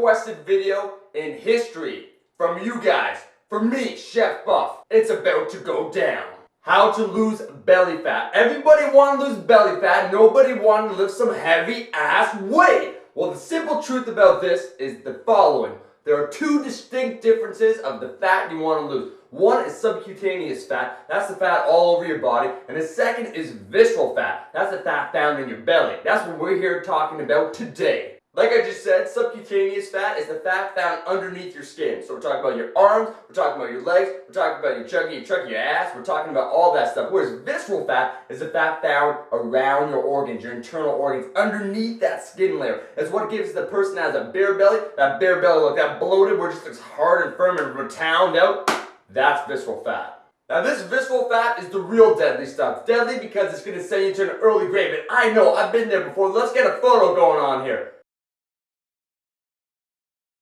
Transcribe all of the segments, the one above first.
requested video in history from you guys, from me, Chef Buff. It's about to go down. How to lose belly fat. Everybody wanted to lose belly fat. Nobody wanted to lift some heavy ass weight. Well, the simple truth about this is the following. There are two distinct differences of the fat you want to lose. One is subcutaneous fat, that's the fat all over your body, and the second is visceral fat, that's the fat found in your belly. That's what we're here talking about today. Like I just said, subcutaneous fat is the fat found underneath your skin. So we're talking about your arms, we're talking about your legs, we're talking about your chunky, your ass, we're talking about all that stuff. Whereas visceral fat is the fat found around your organs, your internal organs, underneath that skin layer. It's what gives the person that has a bare belly, that bare belly look, that bloated, where it just looks hard and firm and rotund out. That's visceral fat. Now this visceral fat is the real deadly stuff. Deadly because it's going to send you to an early grave. And I know, I've been there before. Let's get a photo going on here.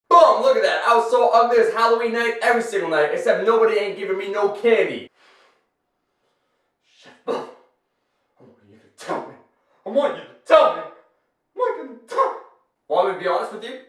Boom, look at that. I was so ugly as Halloween night every single night, except nobody ain't giving me no candy. Chef Buff, I want you to tell me. I want you to tell me. Want you to tell me. Want me to be honest with you?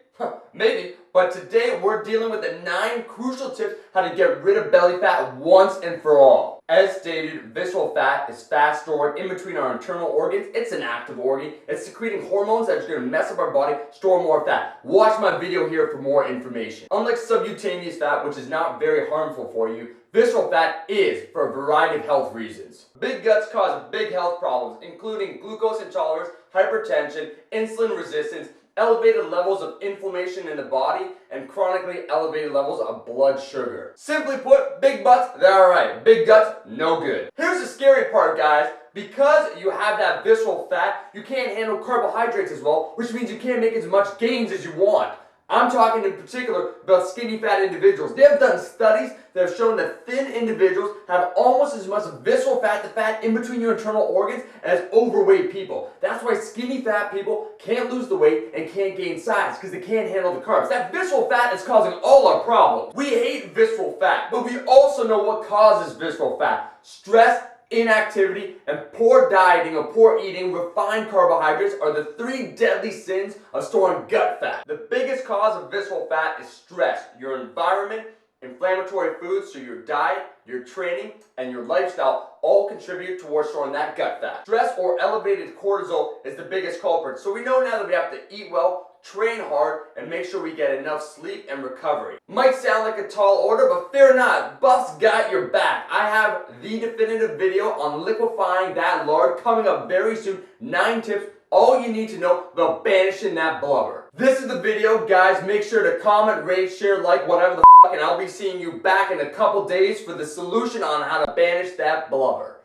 Maybe, but today we're dealing with the 9 crucial tips how to get rid of belly fat once and for all. As stated, visceral fat is fat stored in between our internal organs. It's an active organ. It's secreting hormones that are going to mess up our body, store more fat. Watch my video here for more information. Unlike subcutaneous fat, which is not very harmful for you, visceral fat is for a variety of health reasons. Big guts cause big health problems, including glucose intolerance, hypertension, insulin resistance, elevated levels of inflammation in the body, and chronically elevated levels of blood sugar. Simply put, big butts, they're alright. Big guts, no good. Here's the scary part, guys. Because you have that visceral fat, you can't handle carbohydrates as well, which means you can't make as much gains as you want. I'm talking in particular about skinny fat individuals. They have done studies that have shown that thin individuals have almost as much visceral fat, the fat in between your internal organs, as overweight people. That's why skinny fat people can't lose the weight and can't gain size, because they can't handle the carbs. That visceral fat is causing all our problems. We hate visceral fat, but we also know what causes visceral fat. Stress, inactivity, and poor dieting or poor eating refined carbohydrates are the 3 deadly sins of storing gut fat. The biggest cause of visceral fat is stress. Your environment, inflammatory foods, so your diet, your training, and your lifestyle all contribute towards storing that gut fat. Stress or elevated cortisol is the biggest culprit. So we know now that we have to eat well, train hard, and make sure we get enough sleep and recovery. Might sound like a tall order, but fear not, Buff's got your back. I have the definitive video on liquefying that lard coming up very soon. 9 tips, all you need to know about banishing that blubber. This is the video, guys. Make sure to comment, rate, share, like, whatever the fuck, and I'll be seeing you back in a couple days for the solution on how to banish that blubber.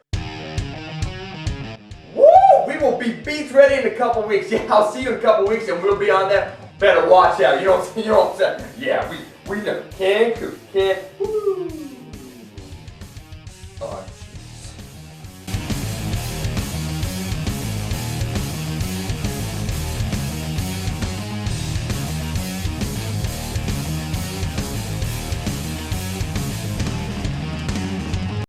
We will be beats ready in a couple weeks. Yeah, I'll see you in a couple weeks and we'll be on there. Better watch out. You know what I'm saying? Yeah, we know. Can't cook. Can't